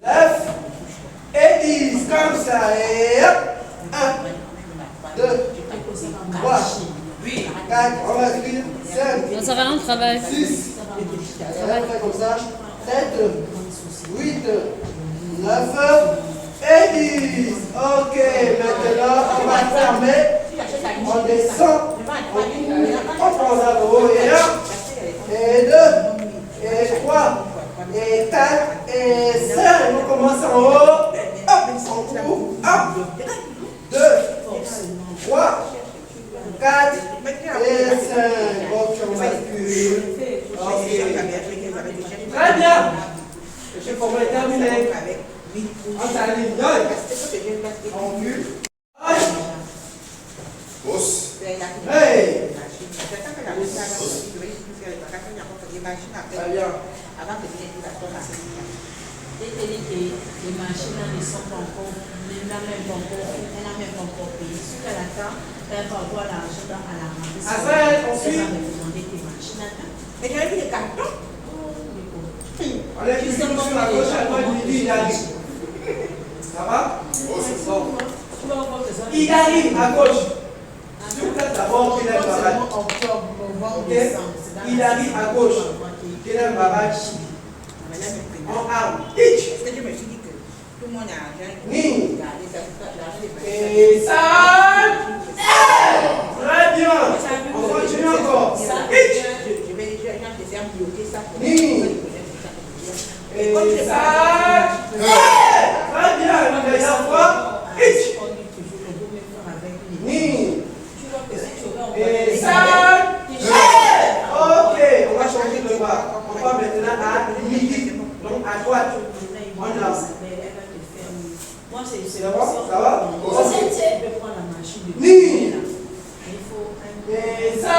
9 et 10, comme ça, et hop, 1, 2, 3, 4, on va suivre, 5, Ça va, on travaille. 6, on va faire comme ça, 7, 8, 9 et 10. Ok, maintenant on va fermer, on descend, on prend la haut et 1, et 2, et 3, et 4, et 5, on commence en haut, hop, on court, hop, 2, 3, 4 et 5, ok, on bascule, ok, très bien, je pourrais terminer, on s'aligne, on recule, hey, très bien. Avant que les machines ne sont pas encore, elles n'ont même pas encore payé. Ce qu'elle attend, elle va avoir l'argent à la rentrée. Après, ensuite, elle va me demander tes machines. Mais j'avais vu les cartons. on est plus sur la gauche à droite, il arrive. Ça va? Il arrive à gauche. S'il vous plaît, d'abord, il est barrage. Ok? Il arrive à gauche. Il est barrage. En arme. Hitch. Ni. Et ça. Très bien. On continue encore. Hitch. Ni. Et ça. Très bien. Une dernière fois. Hitch. Ni. Et ça. Ok. On va changer de bras. On va maintenant à midi. Donc à droite. On a. Moi, c'est bon, ça va? Je vais prendre la machine. Ni. Il faut Et ça.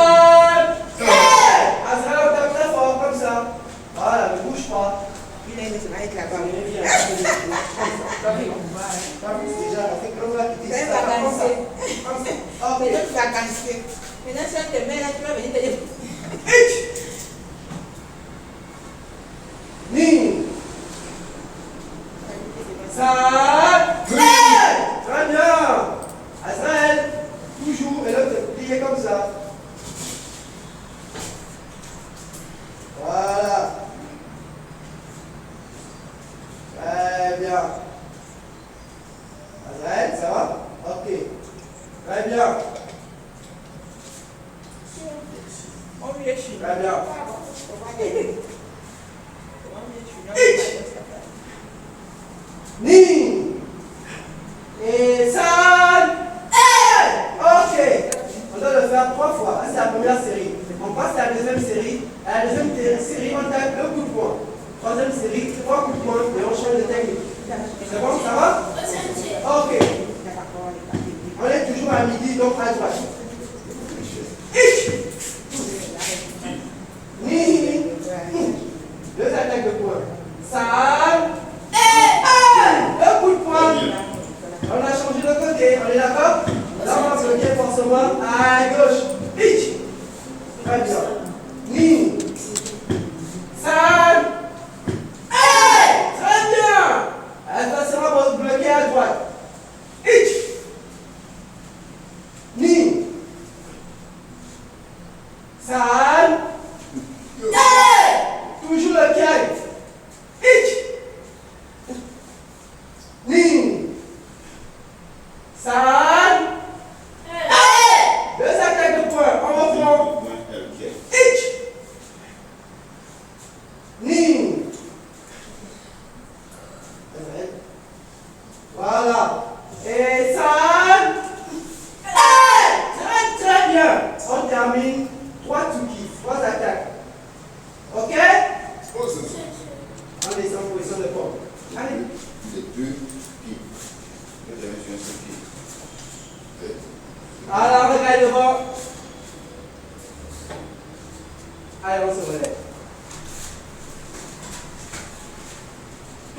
Azra, on tape très fort comme ça. Voilà, ne bouge pas. Il a une avec la barre. Déjà, c'est comme ça qu'il dit. C'est vacancier. Ok. Mais donc, vacancier. Maintenant, si on te met là, tu vas venir te dire. Ni. Ça. Très bien. Azraël, toujours, et l'autre, plié comme ça. Voilà. Très bien. Azraël, ça va? Ok. Très bien. Très bien. Ni. Et ça. Ok. On doit le faire 3 fois. C'est la première série. On passe à la deuxième série. À la deuxième série, on tape 2 coups de poing. Troisième série, 3 coups de poing et on change de technique. C'est bon, ça va? Ok. On est toujours à midi, donc à droite. Ni. 2 attaques de poing. Ça. 2 coups de poing. On a changé de côté, on est d'accord? Là, on va bloquer forcément à gauche. Hitch. Très bien. Ni. Ça. Très bien. Attention, on va bloquer à droite. Hitch. Ni. Ça. Toujours le pied. Hitch. Ni. Ça. 2 attaques de poing. On reprend. Hitch. Ni. Voilà. Et ça. Très très bien. On termine 3 tukis, 3 attaques. Ok? On descend en position de forme. Allez. Alors, regarde devant. Allez, on se relève.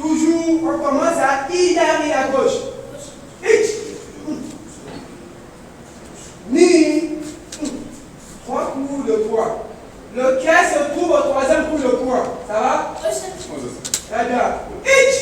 Toujours, on commence à Idari à gauche. Hitch. Ni. 3 coups de poing. Le quai se trouve au 3e coup de poing. Ça va? Très bien. Hitch.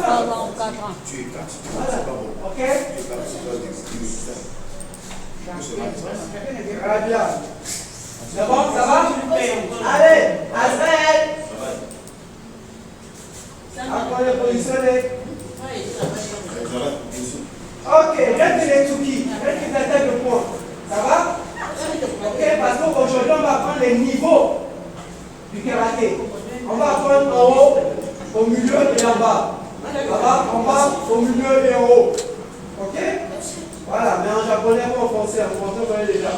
ans, 4 ans. Tu es 4. Voilà. C'est pas bon. Ok? Tu es 4, c'est pas d'existence. Très bien. C'est bon, ça va? Allez, Azraël. Apprenez positionner. Ok, retenez tout qui. Retenez la tête de point. Ça va? Ok, parce qu'aujourd'hui, on va prendre les niveaux du karaté. On va prendre en haut, au milieu et en bas. Ça va? En bas, au milieu et en haut. Ok? Voilà, mais en japonais, pas en français. En français, vous voyez déjà.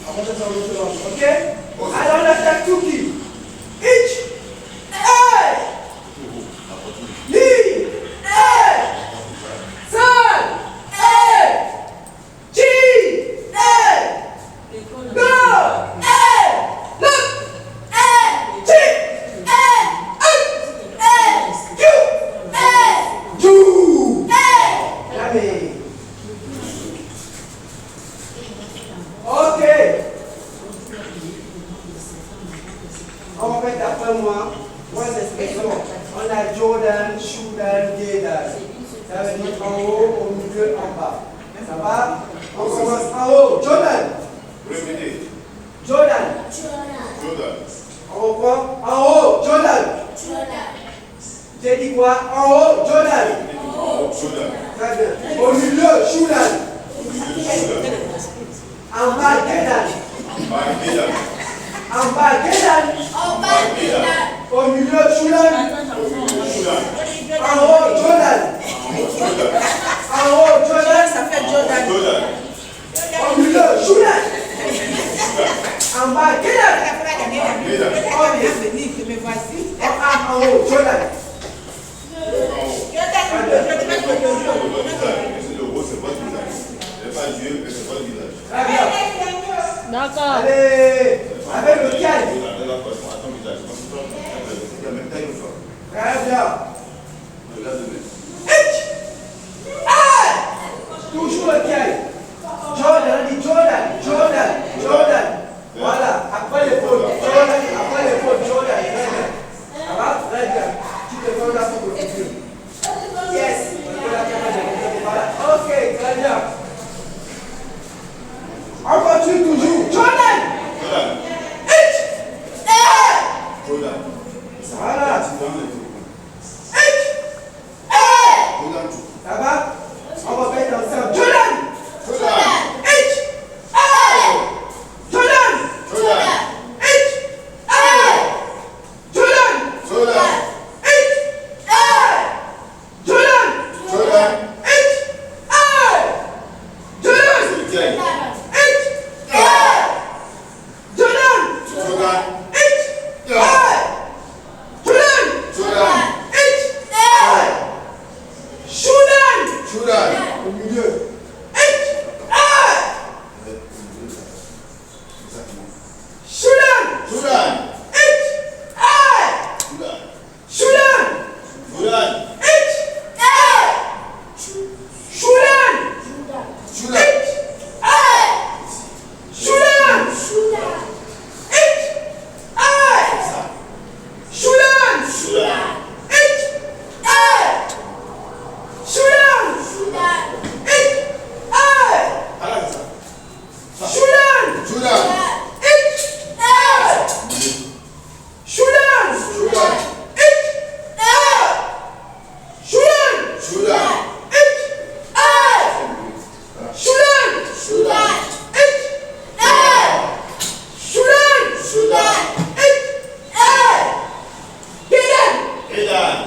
Après, ça, c'est en autre langue. Ok? Alors, on attaque tout qui? Ich! Hey! Li! Hey! San! Hey! Chi! Hey! Go! Hey! Look! Hey! Chi! Hey! Up! Hey! Ju! Hey! Ju! Hey! Jamais. Ok. On va mettre après moi. Trois expressions. On a Jordan, Shudan, Gedan. Ça veut dire en haut, au milieu, en bas. Ça va? On commence en haut. Jordan. Répétez. Jordan. Jordan. On reprend. En haut. Jordan. J'ai dit quoi? En haut. Jordan. Jordan. Très bien. Au milieu. Shudan. En bas. Gedan. Gedan. En bas. Gedan. Au milieu. Shudan. En haut. Jordan. En haut. Jordan. Ça fait Jordan. Jordan. Au milieu. Shudan. En bas. Gedan. Gedan. En haut. Jordan. C'est le haut, c'est pas le visage. C'est pas Dieu, mais c'est pas le visage. Très bien. D'accord. Allez. Avec le calme. Attends, visage. La même taille ou pas? Très bien. Regarde le mec. Toujours le calme. Jordan, on dit Jordan. Jordan. Jordan. Voilà. Après l'épaule. Jordan. Après l'épaule. Jordan. Très bien. Ça va? Très bien. Tu te fais là pour le futur. Yes. Voilà. Ok. Très bien. On continue toujours. Jordan. Jordan. Jordan. Voilà. Jordan. Ça va? On va mettre ensemble. Jordan. Jordan. Jordan. Jordan. Jordan. Jordan. Jordan. Jordan. Jordan. C'est le taille. Jordan. Jordan. Jordan. Jordan. Jordan. Jordan. Au milieu. Jordan. Jordan. Jordan. Jordan. Jordan. Jordan. Jordan.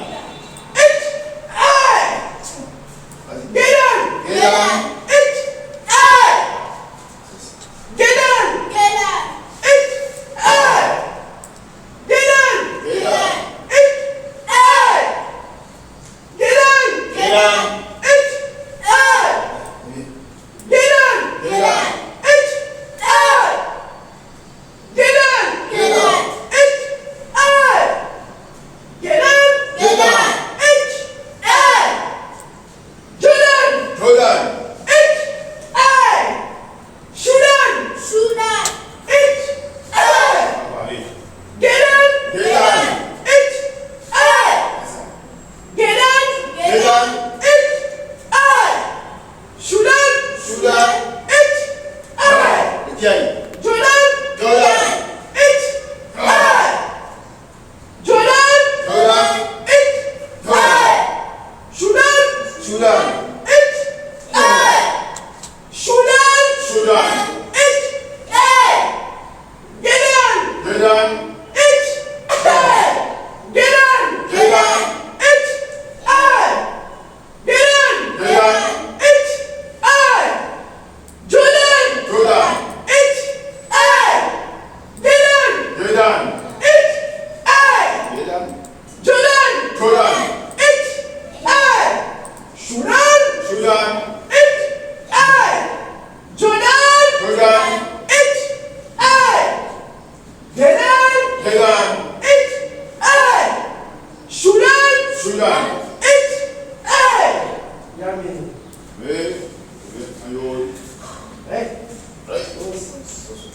Jordan. Sudan.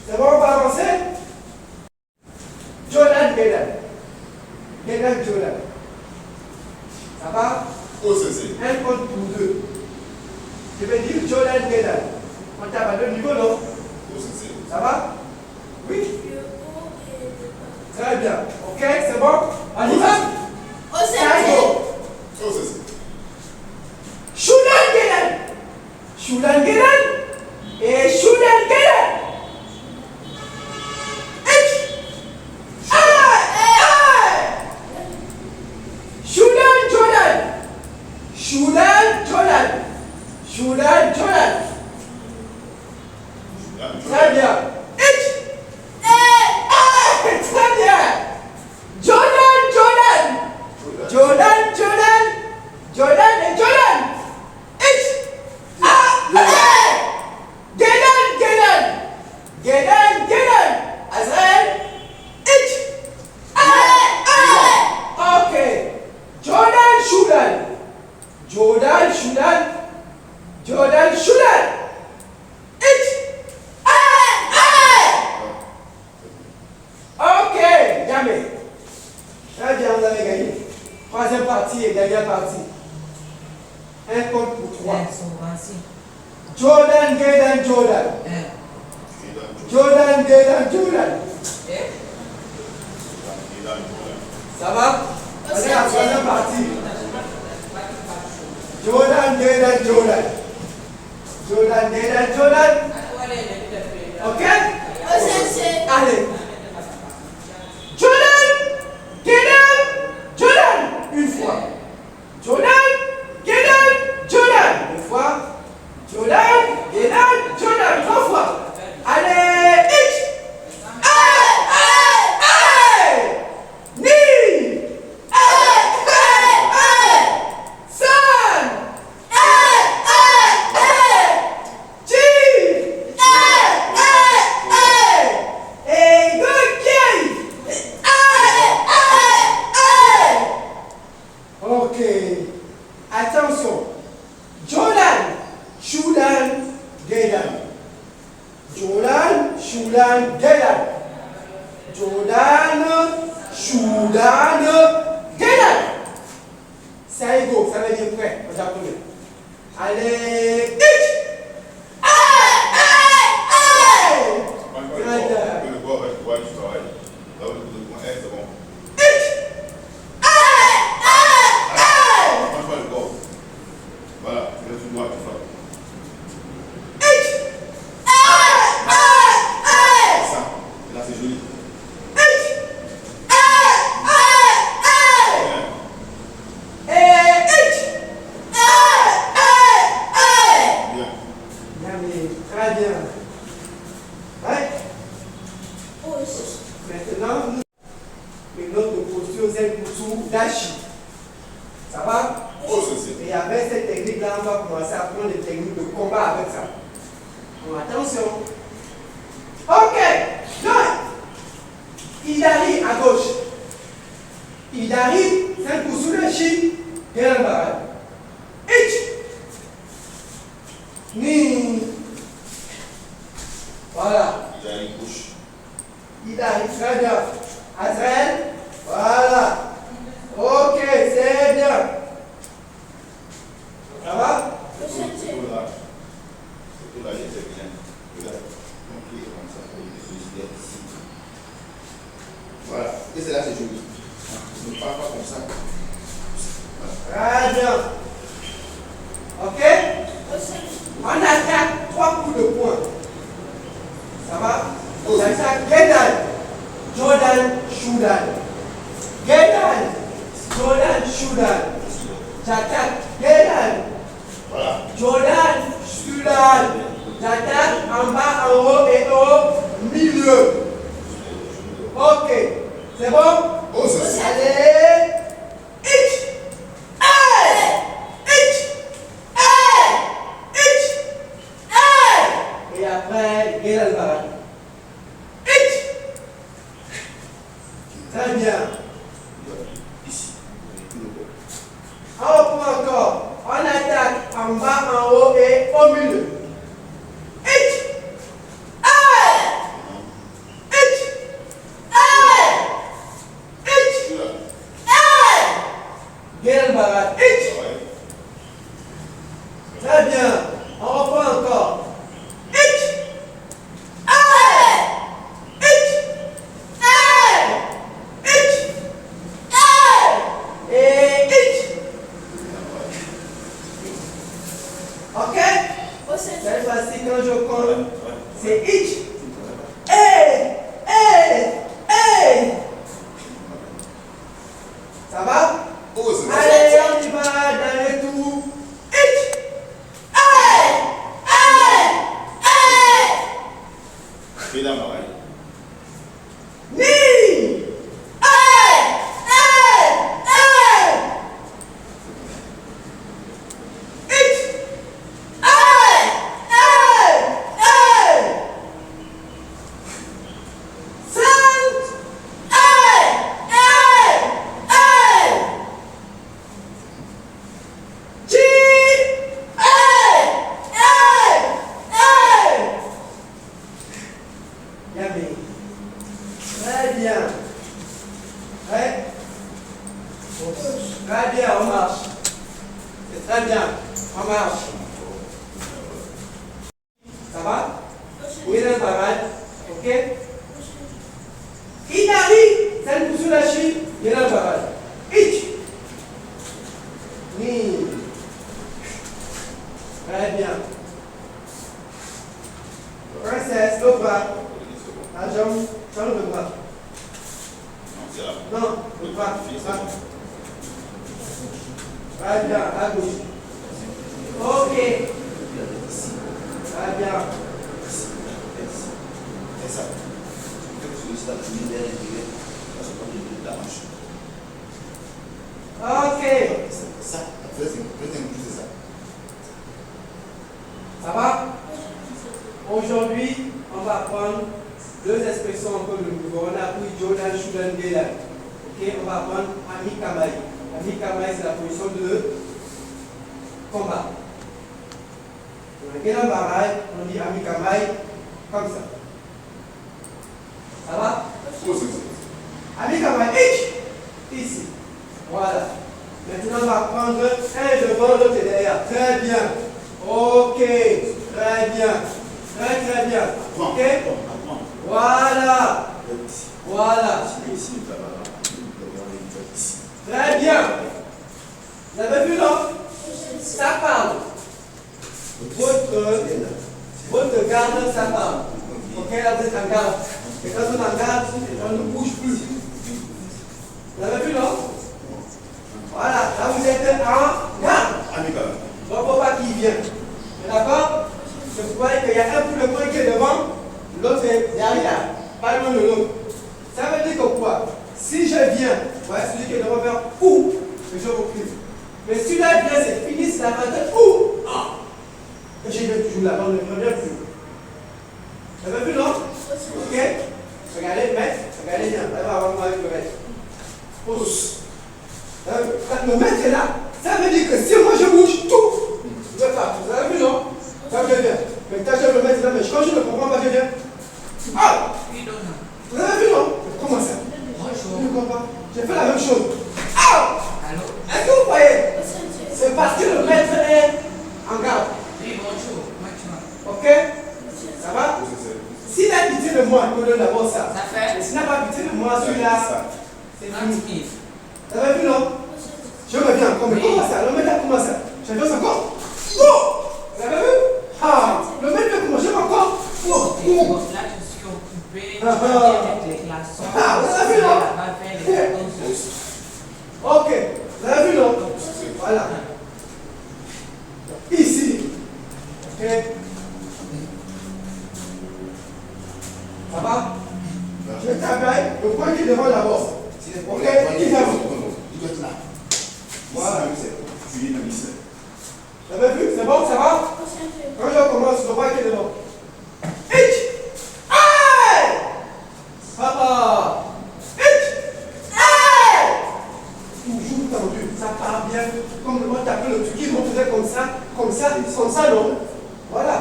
C'est bon, on va avancer? Jordan. Ça va? Oh, c'est. Un compte pour deux. Je vais dire Jordan. On t'abandonne le niveau, non? Oh, c'est. Ça va? Oui? Très bien. Ok, c'est bon? On y va? Oh, c'est. Shudan Gedan et Shudan Gedan. Shudan Jordan. Très bien. Très bien. Jordan et Jordan. Gedan. Azrael. Ok. Jordan Shudan. Ok, jamais. Très bien, vous avez gagné. Troisième partie et dernière partie. Un compte pour trois. Jordan. Ça va? Allez, la troisième partie. Jordan. Ok? Allez. Jordan. Une fois. Jordan. Deux fois. Jordan. Trois fois. Allez. Ok, attention. Jordan, Shudan, Gedan. C'est égaux, ça veut dire prêt en japonais. Allez, très bien. Ouais. Maintenant, une autre posture, c'est pour dashi. Ça va? Et avec cette technique-là, on va commencer à apprendre des techniques de combat avec ça. Donc, attention. Ok. Donc, Idari à gauche. Idari, c'est un coup sous le chi. Bien barré. Ni. Voilà. Idari, très bien. Azrael. Voilà. Ok, c'est bien. Ça va? Voilà. Et c'est là, c'est joli. Ne parle pas comme ça. Très bien. Soudan. Génan. Jordan Soudan. J'attaque. Génan. Voilà. Jordan Soudan. J'attaque en bas, en haut et au milieu. Ok. C'est bon? Oh, c'est ça. Allez. Ich. Hey. Ich. Hey. Ich. Hey. Et après, Génan Barat. Ich. Très bien. Ici. On reprend encore. On attaque en bas, en haut et au milieu. Ich. Hey. Ich. Hey. Ich. Hey. Génan Barat. Ich. Très bien. On reprend encore. Ich. Hey. Ich. Hey. Ich. Hey. Et ich. Ok? Cette fois-ci, quand je compte, c'est ich. Hey. Hey. Hey. Ça va? Oh, c'est ça. Allez, on y va dans le tour. Ich. Hey. Hey. Hey. Et là, pareil. Ni. Hey. Hey. Hey. Ich. Hey. Hey. Hey. Cinq. Hey. Hey. Hey. Chi. Hey. Hey. Hey. Yami. Très bien. Ouais. Très bien, on marche. C'est très bien. On marche. Ça va? Oui, là, pas mal. Ok? Inari, celle pour sous la chine, il y en a pas mal. Ich. Ni. Très bien. Princesse, le bras. La jambe, sur le bras. Non, c'est là. Non, le bras. Fille, le c'est bras. bon. Très bien, à gauche. Ok. Très bien. C'est ça. Ok. Ça. C'est ça. Ça va? Aujourd'hui, on va prendre deux expressions encore de nouveau. On a pris Jordan Soudan Génan. Ok, on va prendre Ami Kamai. Ami Kamai, c'est la position de combat. Dans le Génan Barat, on dit Ami Kamai comme ça. Ça va? Oh, c'est ça. Ami Kamai, ich, ici. Voilà. Maintenant, on va prendre un devant, l'autre derrière. Très bien. Ok. Très bien. Très très bien. Ok? Voilà. Voilà. Très bien. Vous avez vu, non? Ça parle. Votre garde, ça parle. Ok, là vous êtes en garde. Et quand on est en garde, on ne bouge plus. Vous avez vu, non? Voilà, là vous êtes en garde. Amical. Donc, faut pas qu'il vienne. D'accord? Je croyais qu'il y a un coup de poing qui est devant, l'autre est derrière, pas loin de l'autre. Ça veut dire que quoi? Si je viens, ouais, celui qui est devant vers où? Et je recule. Mais si là vient, c'est fini, c'est la tête où? Ah! Et je vais toujours là-bas, on ne revient plus. Vous avez vu, non? Ok? Regardez le maître, regardez bien, elle va avoir moi avec le maître. Pousse. Le maître est là. Ça veut dire que si moi je bouge, tout, je vais partir. Vous avez vu, non? Ça je viens. Mais quand je vais le mettre là, mais quand je ne comprends pas, je viens. Ah! Vous avez vu, non? Comment ça? Je ne comprends pas. J'ai fait la même chose. Ah! Est-ce que vous voyez? C'est parce que le maître est en garde. Ok? Ça va? S'il a pitié de moi, il me donne d'abord ça. Mais s'il n'a pas pitié de moi, celui-là, c'est fini. Vous avez vu, non? Je reviens encore. Mais comment ça? Le maître a comment ça? Je vais encore. Oh! Vous avez vu? Ah! Le maître fait comment? Je vais encore. Oh! Là, je suis occupée. Ah, vous avez vu, non? Ok. Ça va? Je travaille le point qui est devant d'abord. Ok? Qui est devant? Voilà. Vous avez vu? C'est bon? Ça va? Quand je commence, le point qui est devant. Hitch! Hey! Papa! Hitch! Hey! Toujours tendu. Ça part bien. Comme on t'appelle le truc, ils vont faire comme ça, non? Voilà.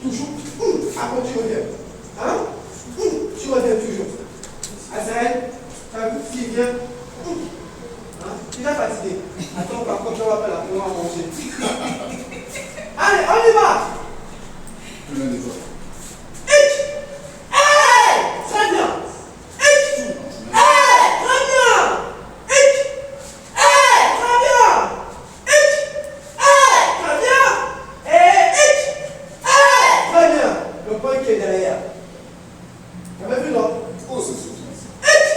Toujours. Après, tu reviens. Hein? Tu reviens toujours. Azraël, tu as vu ce qui vient? Hein? Tu es fatigué. Attends, par contre, je vais appeler la cour à manger. Allez, on y va! Hitch! Hey! Très bien! Hitch! Hey! Très bien! Hitch! Hey! Très bien! Hitch! Hey! Très bien! Et hitch! Hey! Très bien! Le point qui est derrière. Tu avais vu, non? Hitch!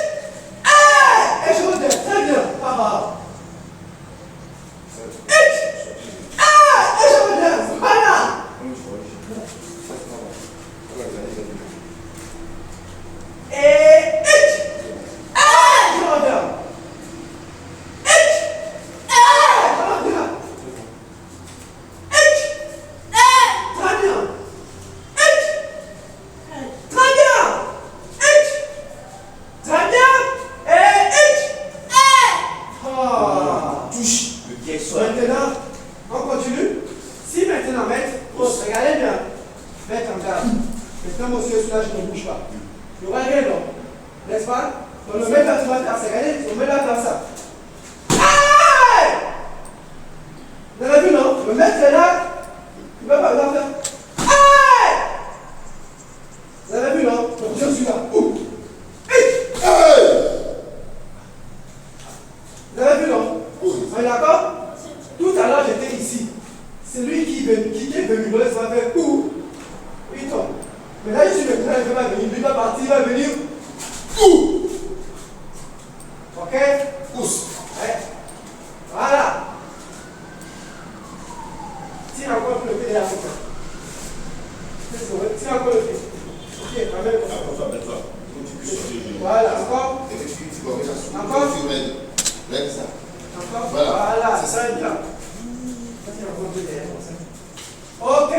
Hey! Et je redonne. Très bien. Papa. Hitch! Hey! Et je redonne. Voilà! Et hitch! Hey! Je redonne. Hitch! Hey! Je redonne. Hitch! Hey! Très bien. Hitch! Très bien! Hitch! Très bien! Et hitch! Ah! Touche le pied sur Maintenant, on continue. Si maintenant, maître, regardez bien. Maître en garde. Maintenant, monsieur, là, je ne bouge pas. Il y aura rien, non? N'est-ce pas? Donc, le maître, là, tu vas faire ça. Regardez, on met là comme ça. Aïe! Vous avez vu, non? Le maître est là. Il ne va pas le faire. Aïe! Vous avez vu, non? Donc, je suis là. Ouh! Hitch! Vous avez vu, non? On est d'accord? Tout à l'heure, j'étais ici. C'est lui qui est venu. Le laisse faire où? Il tombe. Mais là, je suis maintenant, il va venir. Lui va partir, il va venir. Où? Ok? pousse. Ouais. Voilà. Tire encore le pied de la route. Tire encore le pied. Ok, quand même. Mets-toi. Voilà, encore. Encore. Lève ça. Encore. Voilà. Voilà, C'est ça. très bien. Ok.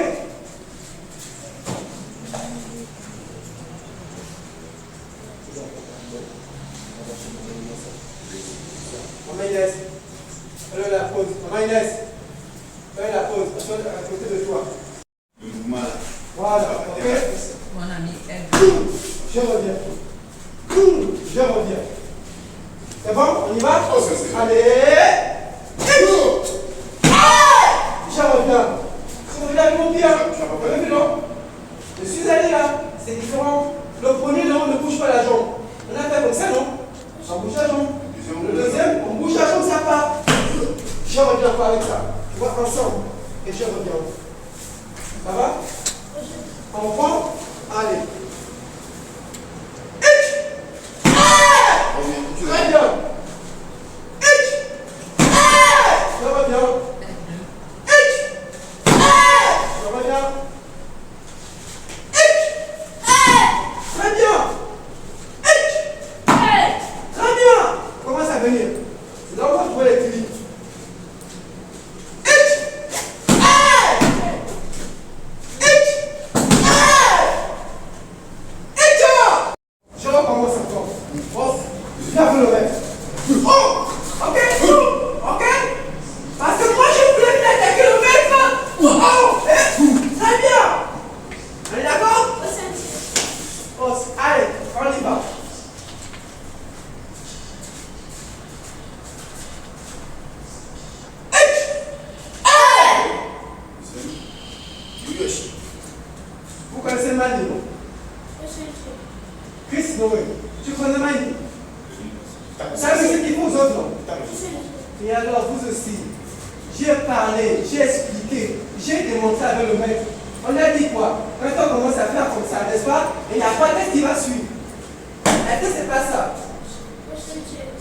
Maman Inès, fais la pause. Maman Inès, fais la pause. À côté de toi. Le mouvement là. Voilà, ok. Mon ami, Je reviens. Je reviens. C'est bon? On y va? Oh, c'est Allez. Je reviens. Je reviens avec mon pied. Vous avez vu, non? Je suis allé là. C'est différent. Le premier, non, on ne bouge pas la jambe. On a fait comme ça, non? On bouge la jambe. Le deuxième, on bouge la jambe, ça part. Je reviens pas avec ça. Tu vois, ensemble. Et je reviens. Ça va? On prend. Allez. Très bien. Je reviens. Je reviens. Très bien. Très bien. Commence à venir. C'est là où on va trouver l'équilibre. Je recommence encore. Oh, viens vous le mettre. Oh, ok, ok. Parce que moi je voulais t'attaquer le mec. Oh, très bien. On est d'accord? Oh, allez, on y va. Vous connaissez Mani, non? Chris Noé. Tu connais Mani? Ça c'est ce qu'il faut aux autres, non? Et alors, vous aussi, j'ai parlé, j'ai expliqué, j'ai démontré avec le maître. On a dit quoi? Quand on commence à faire comme ça, n'est-ce pas? Et il n'y a pas de qui va suivre. Est-ce que c'est pas ça?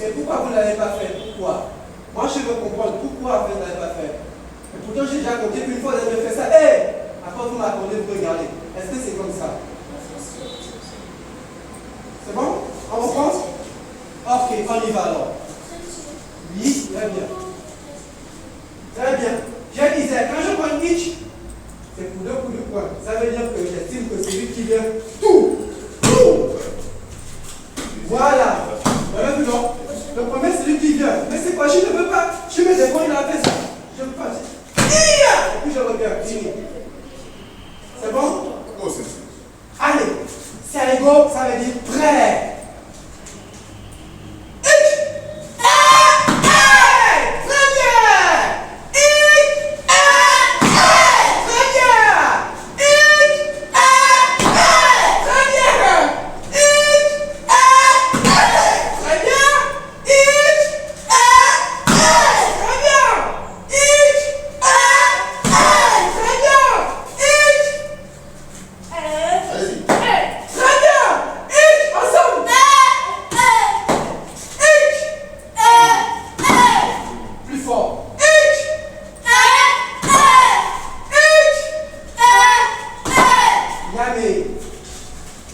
Et pourquoi vous ne l'avez pas fait? Pourquoi? Moi, je veux comprendre pourquoi vous ne l'avez pas fait. Et pourtant, j'ai déjà compté qu'une fois, vous avez fait ça. Hé! Après, vous m'accordez, vous regardez. Est-ce que c'est comme ça? C'est bon? On reprend? Ok, on y va alors. Oui, très bien. Très bien. Je disais, quand je prends each, c'est pour 2 coups de poing. Ça veut dire que j'estime que c'est lui qui vient tout. Voilà. Vous avez vu, non? Le premier, c'est lui qui vient. Mais c'est quoi? Je ne veux pas. Je mets des points, il a fait ça. Je ne veux pas. Et puis je regarde. C'est bon? Oh, c'est Allez. C'est go, ça veut dire prêt.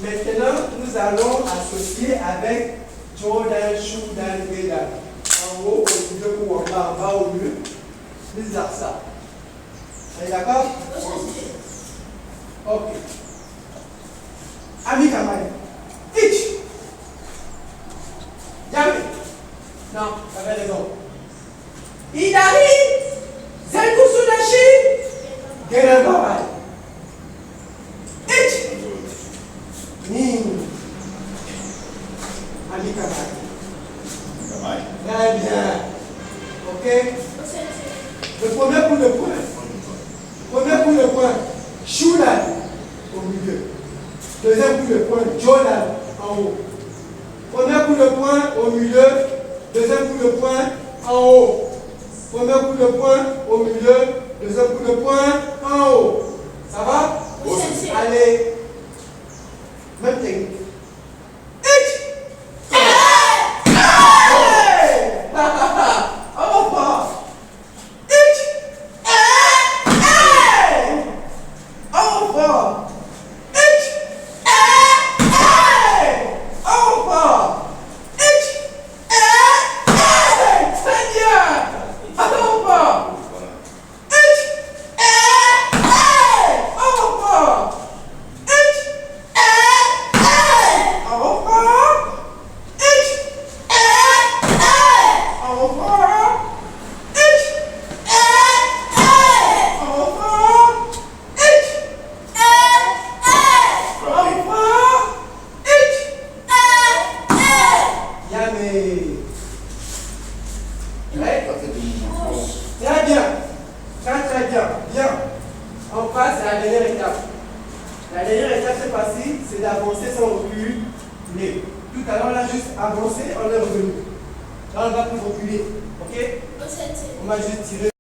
Maintenant, nous allons associer avec Jordan, Shudan, Vedan. En haut, au milieu ou en bas au milieu. Nous avons ça. Vous êtes d'accord? Ok. Ami Kamani. Teach. Yami. Non, tu avais raison. Idari. Zenkusudashi. Gerenbabai. Teach. Ami Kamani. Très bien. Ok? Le premier coup de poing. Premier coup de poing. Shudan au milieu. Deuxième coup de poing. Jordan en haut. Premier coup de poing au milieu. Deuxième coup de poing en haut. Premier coup de poing au milieu. Deuxième coup de poing en haut. Ça va? Allez. Même technique. Très bien. Très bien. Bien. On passe à la dernière étape. La dernière étape, cette fois-ci, c'est d'avancer sans reculer. Tout à l'heure, on a juste avancé, on est revenu. Là, on va plus reculer. Ok? On va juste tirer.